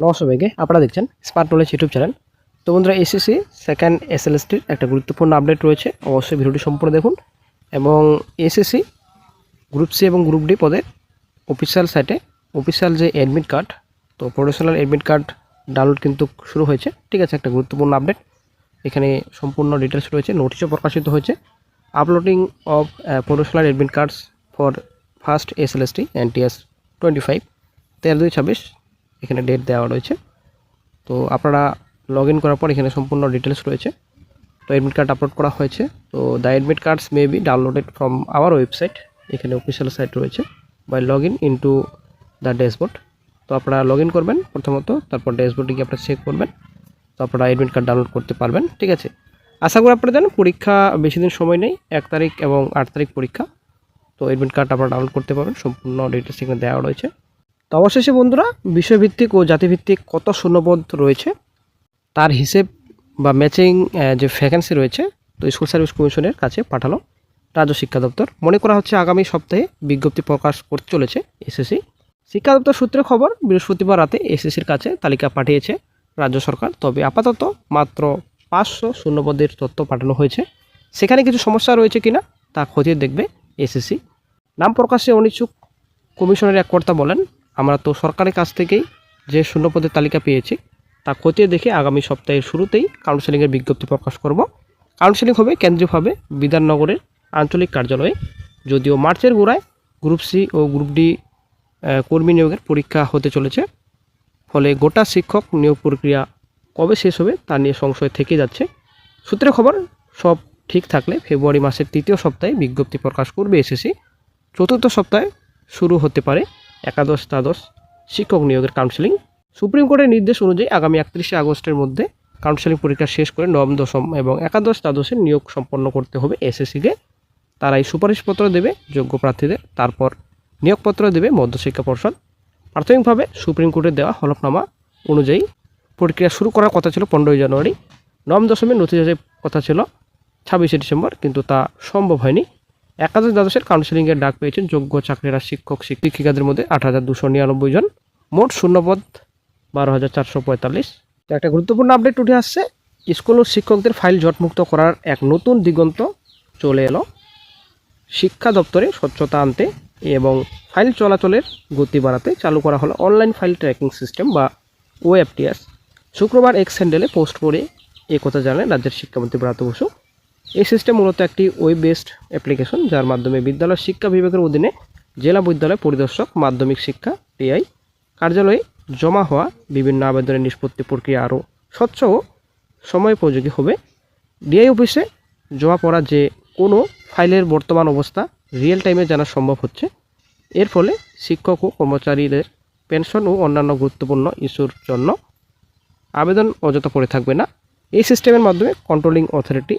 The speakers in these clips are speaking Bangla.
নমস্কার সবাইকে, আপনারা দেখছেন স্মার্ট নলেজ ইউটিউব চ্যানেল। তো বন্ধুরা, এসএসসি সেকেন্ড এসএলএসটির একটা গুরুত্বপূর্ণ আপডেট রয়েছে, অবশ্যই ভিডিওটি সম্পূর্ণ দেখুন। এবং এসএসসি গ্রুপ সি এবং গ্রুপ ডি পদের অফিসিয়াল সাইটে অফিসিয়াল যে অ্যাডমিট কার্ড, তো প্রফেশনাল অ্যাডমিট কার্ড ডাউনলোড কিন্তু শুরু হয়েছে। ঠিক আছে, একটা গুরুত্বপূর্ণ আপডেট। এখানে সম্পূর্ণ ডিটেলস রয়েছে, নোটিশও প্রকাশিত হয়েছে। Uploading of professional admit cards for first SLST NTS 25 13/2/26 এখানে ডেট দেওয়া রয়েছে। তো আপনারা লগ ইন করার পর এখানে সম্পূর্ণ ডিটেলস রয়েছে। তো অ্যাডমিট কার্ড আপলোড করা হয়েছে। তো the admit cards may be downloaded from our website, এখানে অফিসিয়াল সাইট রয়েছে, by log in into the dashboard. তো আপনারা লগ ইন করবেন প্রথমত, তারপর ড্যাশবোর্ডে গিয়ে আপনারা চেক করবেন। তো আপনারা অ্যাডমিট কার্ড ডাউনলোড করতে পারবেন। ঠিক আছে, আশা করি আপনারা জানেন পরীক্ষা বেশি দিন সময় নেই, 1 তারিখ এবং 8 তারিখ পরীক্ষা। তো অ্যাডমিট কার্ড আপনারা ডাউনলোড করতে পারবেন, সম্পূর্ণ ডিটেলস এখানে দেওয়া রয়েছে। তো অবশেষে বন্ধুরা, বিষয়ভিত্তিক ও জাতিভিত্তিক কত শূন্যপদ রয়েছে তার হিসেব বা ম্যাচিং যে ভ্যাকেন্সি রয়েছে, তো স্কুল সার্ভিস কমিশনের কাছে পাঠালো রাজ্য শিক্ষা দপ্তর। মনে করা হচ্ছে আগামী সপ্তাহে বিজ্ঞপ্তি প্রকাশ করতে চলেছে এসএসসি। শিক্ষা দপ্তর সূত্রে খবর, বৃহস্পতিবার রাতে এসএসসির কাছে তালিকা পাঠিয়েছে রাজ্য সরকার। তবে আপাতত মাত্র 500 শূন্যপদের তথ্য পাঠানো হয়েছে। সেখানে কিছু সমস্যা রয়েছে কিনা তা খতিয়ে দেখবে এসএসসি। নাম প্রকাশে অনিচ্ছুক কমিশনের এক কর্তা বলেন, আমরা তো সরকারের কাছ থেকেই যে শূন্যপদের তালিকা পেয়েছি তা খতিয়ে দেখে আগামী সপ্তাহের শুরুতেই কাউন্সেলিংয়ের বিজ্ঞপ্তি প্রকাশ করব। কাউন্সেলিং হবে কেন্দ্রীয়ভাবে বিধাননগরের আঞ্চলিক কার্যালয়ে। যদিও মার্চের গোড়ায় গ্রুপ সি ও গ্রুপ ডি কর্মী নিয়োগের পরীক্ষা হতে চলেছে, ফলে গোটা শিক্ষক নিয়োগ প্রক্রিয়া কবে শেষ হবে তা নিয়ে সংশয় থেকে যাচ্ছে। সূত্রে খবর, সব ঠিক থাকলে ফেব্রুয়ারি মাসের 3য় সপ্তাহে বিজ্ঞপ্তি প্রকাশ করবে এসএসসি। 4র্থ সপ্তাহে শুরু হতে পারে একাদশ দ্বাদশ শিক্ষক নিয়োগের কাউন্সেলিং। সুপ্রিম কোর্টের নির্দেশ অনুযায়ী আগামী 31শে আগস্টের মধ্যে কাউন্সেলিং পরীক্ষা শেষ করে নবম দশম এবং একাদশ দ্বাদশের নিয়োগ সম্পন্ন করতে হবে এসএসসিকে। তারাই সুপারিশপত্র দেবে যোগ্য প্রার্থীদের, তারপর নিয়োগপত্র দেবে মধ্যশিক্ষা পর্ষদ। প্রাথমিকভাবে সুপ্রিম কোর্টের দেওয়া হলফনামা অনুযায়ী প্রক্রিয়া শুরু করার কথা ছিল 15ই জানুয়ারি। নবম দশমের নোটিশ আসার কথা ছিল 26শে ডিসেম্বর, কিন্তু তা সম্ভব হয়নি। একাদশ দ্বাদশের কাউন্সেলিংয়ের ডাক পেয়েছেন যোগ্য চাকরিরা শিক্ষক শিক্ষিকাদের মধ্যে 8,299 জন। মোট শূন্যপদ 12,445। তো একটা গুরুত্বপূর্ণ আপডেট উঠে আসছে, স্কুল ও শিক্ষকদের ফাইল জটমুক্ত করার এক নতুন দিগন্ত চলে এলো। শিক্ষা দপ্তরে স্বচ্ছতা আনতে এবং ফাইল চলাচলের গতি বাড়াতে চালু করা হলো অনলাইন ফাইল ট্র্যাকিং সিস্টেম বা ওএফটিএস। শুক্রবার এক্স হ্যান্ডেলে পোস্ট করে একথা জানালেন রাজ্যের শিক্ষামন্ত্রী ব্রাত্য বসু। এই সিস্টেম মূলত একটি ওয়েব বেসড অ্যাপ্লিকেশন, যার মাধ্যমে বিদ্যালয় শিক্ষা বিভাগের অধীনে জেলা বিদ্যালয় পরিদর্শক মাধ্যমিক শিক্ষা টিআই কার্যালয়ে জমা হওয়া বিভিন্ন আবেদনের নিষ্পত্তি প্রক্রিয়া আরও স্বচ্ছ ও সময়োপযোগী হবে। ডিআই অফিসে জমা পড়া যে কোনো ফাইলের বর্তমান অবস্থা রিয়েল টাইমে জানা সম্ভব হচ্ছে। এর ফলে শিক্ষক ও কর্মচারীদের পেনশন ও অন্যান্য গুরুত্বপূর্ণ ইস্যুর জন্য আবেদন অযথা পড়ে থাকবে না। এই সিস্টেমের মাধ্যমে কন্ট্রোলিং অথরিটি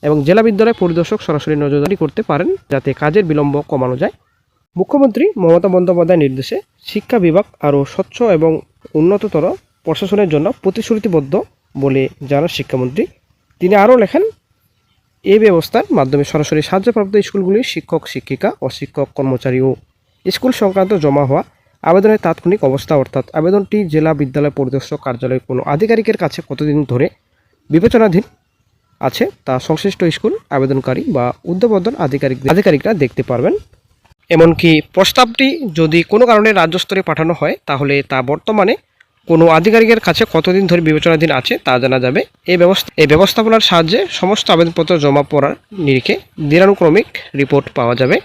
এবং জেলা বিদ্যালয় পরিদর্শক সরাসরি নজরদারি করতে পারেন, যাতে কাজের বিলম্ব কমানো যায়। মুখ্যমন্ত্রী মমতা বন্দ্যোপাধ্যায়ের নির্দেশে শিক্ষা বিভাগ আরও স্বচ্ছ এবং উন্নততর প্রশাসনের জন্য প্রতিশ্রুতিবদ্ধ বলে জানান শিক্ষামন্ত্রী। তিনি আরও লেখেন, এই ব্যবস্থার মাধ্যমে সরাসরি সাহায্যপ্রাপ্ত স্কুলগুলির শিক্ষক শিক্ষিকা অশিক্ষক কর্মচারী ও স্কুল সংক্রান্ত জমা হওয়া আবেদনের তাৎক্ষণিক অবস্থা, অর্থাৎ আবেদনটি জেলা বিদ্যালয় পরিদর্শক কার্যালয়ের কোনো আধিকারিকের কাছে কতদিন ধরে বিবেচনাধীন আছে তা সংশ্লিষ্ট স্কুল আবেদনকারী বা উদ্বোধন আধিকারিকরা দেখতে পারবেন। এমনকি প্রস্তাবটি যদি কোনো কারণে রাজ্য স্তরে পাঠানো হয়, তাহলে তা বর্তমানে কোনো আধিকারিকের কাছে কতদিন ধরে বিবেচনাধীন আছে তা জানা যাবে। এই ব্যবস্থাপনার সাহায্যে সমস্ত আবেদনপত্র জমা পড়ার নিরিখে দিনানুক্রমিক রিপোর্ট পাওয়া যাবে।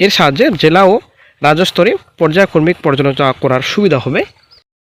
এর সাহায্যে জেলা ও রাজ্য স্তরে পর্যায়ক্রমিক পর্যালোচনা করার সুবিধা হবে।